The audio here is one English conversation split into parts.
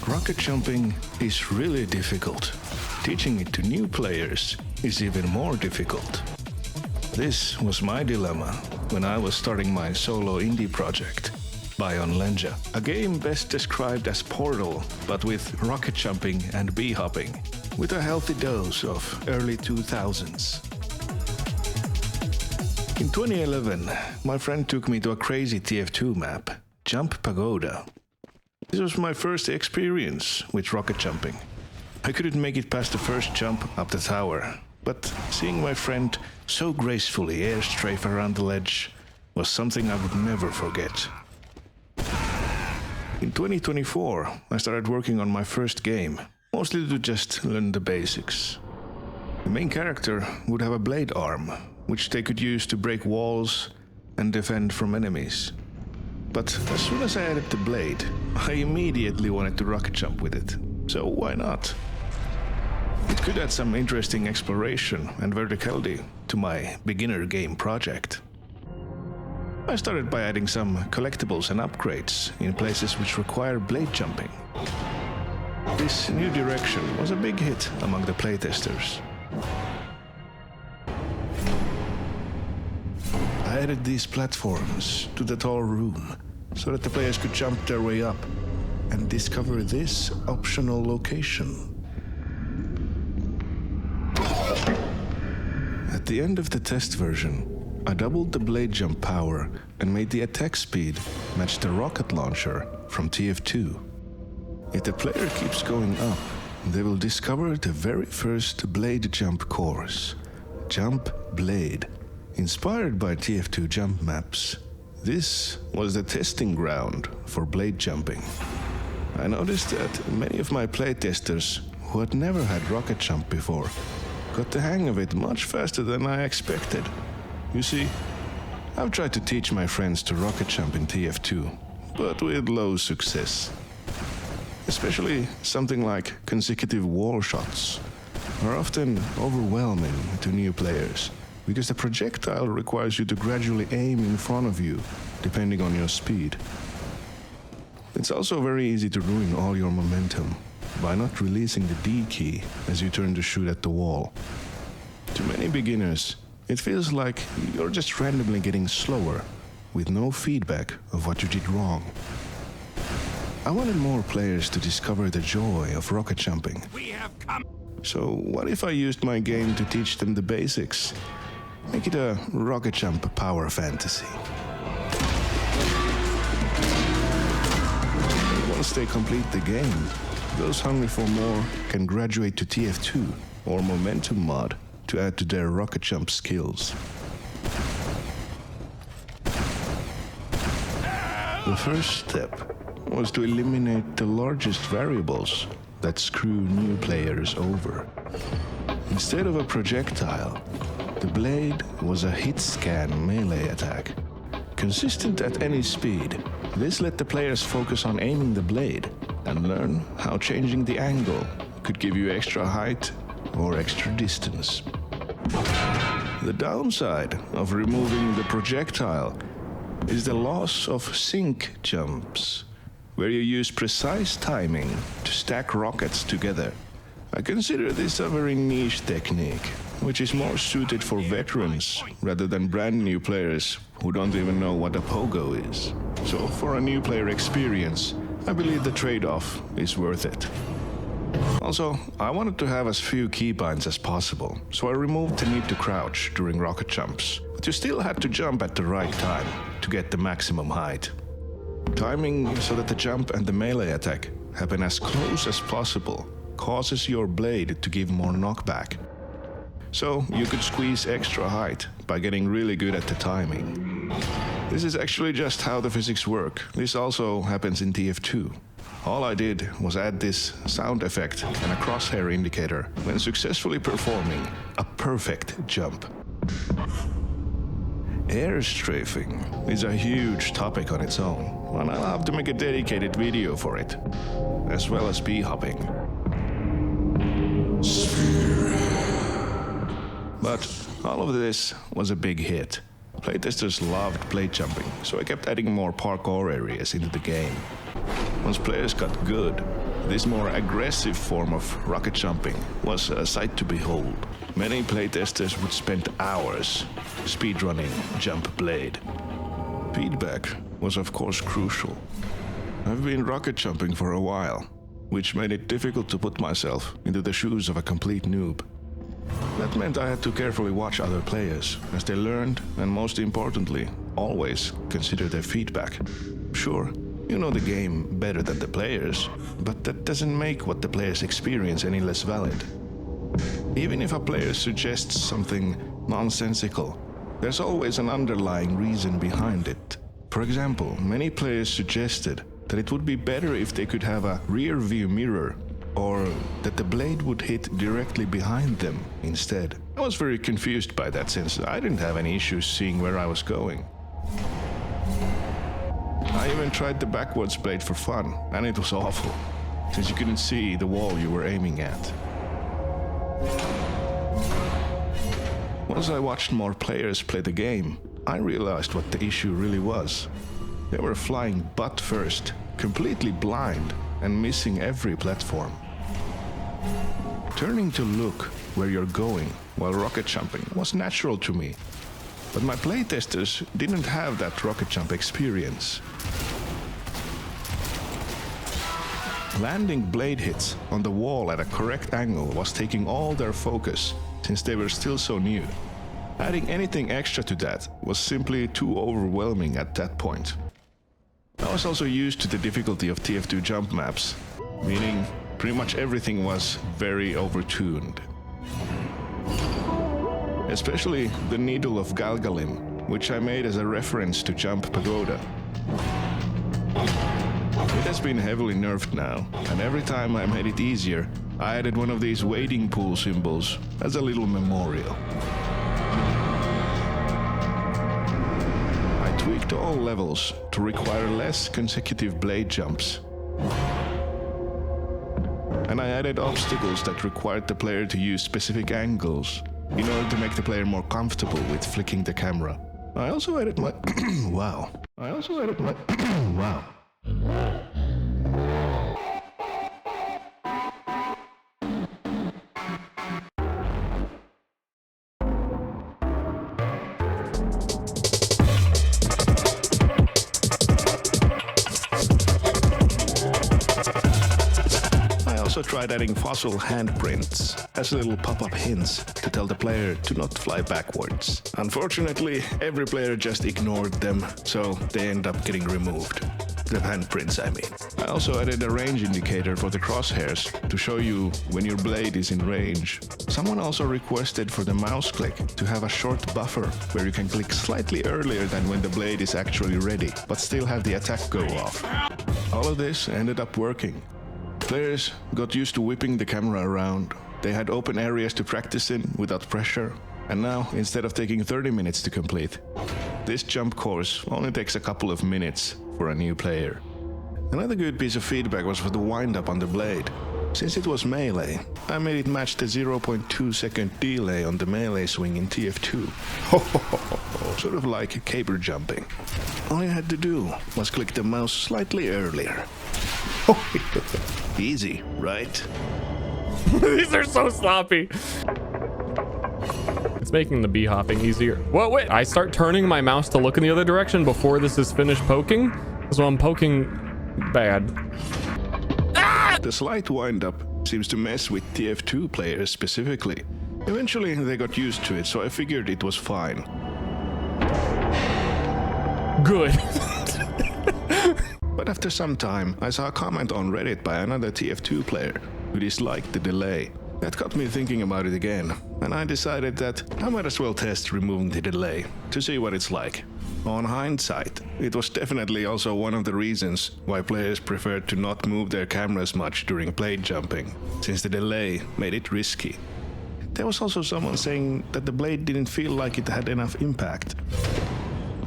Rocket jumping is really difficult. Teaching it to new players is even more difficult. This was my dilemma when I was starting my solo indie project, Bion Lenja, a game best described as Portal, but with rocket jumping and bee hopping, with a healthy dose of early 2000s. In 2011, my friend took me to a crazy TF2 map, Jump Pagoda. This was my first experience with rocket jumping. I couldn't make it past the first jump up the tower, but seeing my friend so gracefully air strafe around the ledge was something I would never forget. In 2024, I started working on my first game, mostly to just learn the basics. The main character would have a blade arm, which they could use to break walls and defend from enemies. But as soon as I added the blade, I immediately wanted to rocket jump with it. So why not? It could add some interesting exploration and verticality to my beginner game project. I started by adding some collectibles and upgrades in places which require blade jumping. This new direction was a big hit among the playtesters. I added these platforms to the tall room so that the players could jump their way up and discover this optional location. At the end of the test version, I doubled the blade jump power and made the attack speed match the rocket launcher from TF2. If the player keeps going up, they will discover the very first blade jump course, Jump Blade, inspired by TF2 jump maps. This was the testing ground for blade jumping. I noticed that many of my playtesters who had never had rocket jump before got the hang of it much faster than I expected. You see, I've tried to teach my friends to rocket jump in TF2, but with low success. Especially something like consecutive wall shots are often overwhelming to new players, because the projectile requires you to gradually aim in front of you, depending on your speed. It's also very easy to ruin all your momentum by not releasing the D key as you turn to shoot at the wall. To many beginners, it feels like you're just randomly getting slower, with no feedback of what you did wrong. I wanted more players to discover the joy of rocket jumping. So what if I used my game to teach them the basics? Make it a rocket jump power fantasy. Once they complete the game, those hungry for more can graduate to TF2 or Momentum mod to add to their rocket jump skills. The first step was to eliminate the largest variables that screw new players over. Instead of a projectile, the blade was a hit-scan melee attack. Consistent at any speed, this let the players focus on aiming the blade and learn how changing the angle could give you extra height or extra distance. The downside of removing the projectile is the loss of sync jumps, where you use precise timing to stack rockets together. I consider this a very niche technique, which is more suited for veterans rather than brand new players who don't even know what a pogo is. So for a new player experience, I believe the trade-off is worth it. Also, I wanted to have as few keybinds as possible, so I removed the need to crouch during rocket jumps, but you still had to jump at the right time to get the maximum height. Timing so that the jump and the melee attack happen as close as possible causes your blade to give more knockback. So you could squeeze extra height by getting really good at the timing. This is actually just how the physics work. This also happens in TF2. All I did was add this sound effect and a crosshair indicator when successfully performing a perfect jump. Air strafing is a huge topic on its own, and I'll have to make a dedicated video for it, as well as bee hopping. But all of this was a big hit. Playtesters loved blade jumping, so I kept adding more parkour areas into the game. Once players got good, This more aggressive form of rocket jumping was a sight to behold. Many playtesters would spend hours speedrunning Jump Blade. Feedback was of course crucial. I've been rocket jumping for a while, which made it difficult to put myself into the shoes of a complete noob. That meant I had to carefully watch other players as they learned, and most importantly, always consider their feedback. Sure, you know the game better than the players, but that doesn't make what the players experience any less valid. Even if a player suggests something nonsensical, there's always an underlying reason behind it. For example, many players suggested that it would be better if they could have a rear view mirror, or that the blade would hit directly behind them instead. I was very confused by that since I didn't have any issues seeing where I was going. I even tried the backwards blade for fun, and it was awful, since you couldn't see the wall you were aiming at. Once I watched more players play the game, I realized what the issue really was. They were flying butt first, completely blind, and missing every platform. Turning to look where you're going while rocket jumping was natural to me, but my playtesters didn't have that rocket jump experience. Landing blade hits on the wall at a correct angle was taking all their focus, since they were still so new. Adding anything extra to that was simply too overwhelming at that point. I was also used to the difficulty of TF2 jump maps, meaning pretty much everything was very overtuned. Especially the Needle of Galgalim, which I made as a reference to Jump Pagoda. It has been heavily nerfed now, and every time I made it easier, I added one of these wading pool symbols as a little memorial. I tweaked all levels to require less consecutive blade jumps. And I added obstacles that required the player to use specific angles in order to make the player more comfortable with flicking the camera. I also added my wow. Wow. I also tried adding fossil handprints as little pop-up hints to tell the player to not fly backwards. Unfortunately, every player just ignored them, so they end up getting removed. The handprints, I mean. I also added a range indicator for the crosshairs to show you when your blade is in range. Someone also requested for the mouse click to have a short buffer where you can click slightly earlier than when the blade is actually ready, but still have the attack go off. All of this ended up working. Players got used to whipping the camera around. They had open areas to practice in without pressure. And now, instead of taking 30 minutes to complete, this jump course only takes a couple of minutes for a new player. Another good piece of feedback was for the wind-up on the blade. Since it was melee, I made it match the 0.2 second delay on the melee swing in TF2. Sort of like caber jumping. All I had to do was click the mouse slightly earlier. Easy, right? These are so sloppy. It's making the bee hopping easier. Whoa, wait. I start turning my mouse to look in the other direction before this is finished poking. So I'm poking bad. Ah! The slight wind-up seems to mess with TF2 players specifically. Eventually they got used to it, so I figured it was fine. Good. But after some time, I saw a comment on Reddit by another TF2 player who disliked the delay. That got me thinking about it again, and I decided that I might as well test removing the delay to see what it's like. On hindsight, it was definitely also one of the reasons why players preferred to not move their cameras much during blade jumping, since the delay made it risky. There was also someone saying that the blade didn't feel like it had enough impact.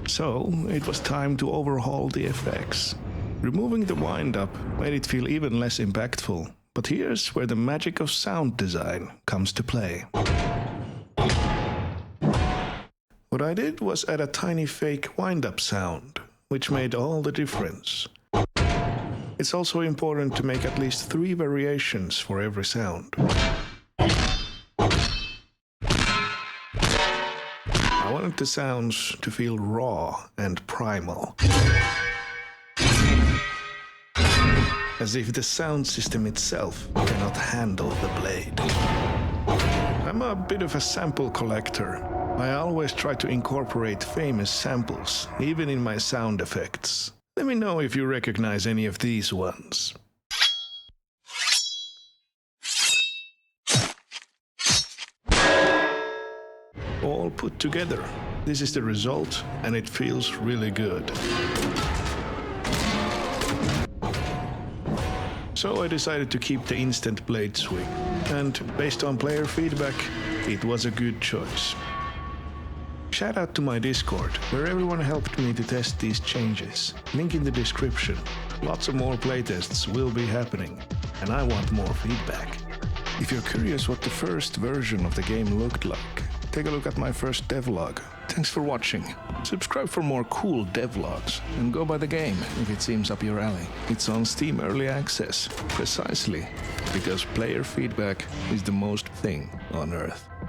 So it was time to overhaul the effects. Removing the wind-up made it feel even less impactful, but here's where the magic of sound design comes to play. What I did was add a tiny fake wind-up sound, which made all the difference. It's also important to make at least 3 variations for every sound. I wanted the sounds to feel raw and primal. As if the sound system itself cannot handle the blade. I'm a bit of a sample collector. I always try to incorporate famous samples, even in my sound effects. Let me know if you recognize any of these ones. All put together, this is the result, and it feels really good. So I decided to keep the instant blade swing, and based on player feedback, it was a good choice. Shout out to my Discord, where everyone helped me to test these changes. Link in the description. Lots of more playtests will be happening, and I want more feedback. If you're curious what the first version of the game looked like, take a look at my first devlog. Thanks for watching. Subscribe for more cool devlogs, and go buy the game if it seems up your alley. It's on Steam Early Access, precisely because player feedback is the most thing on Earth.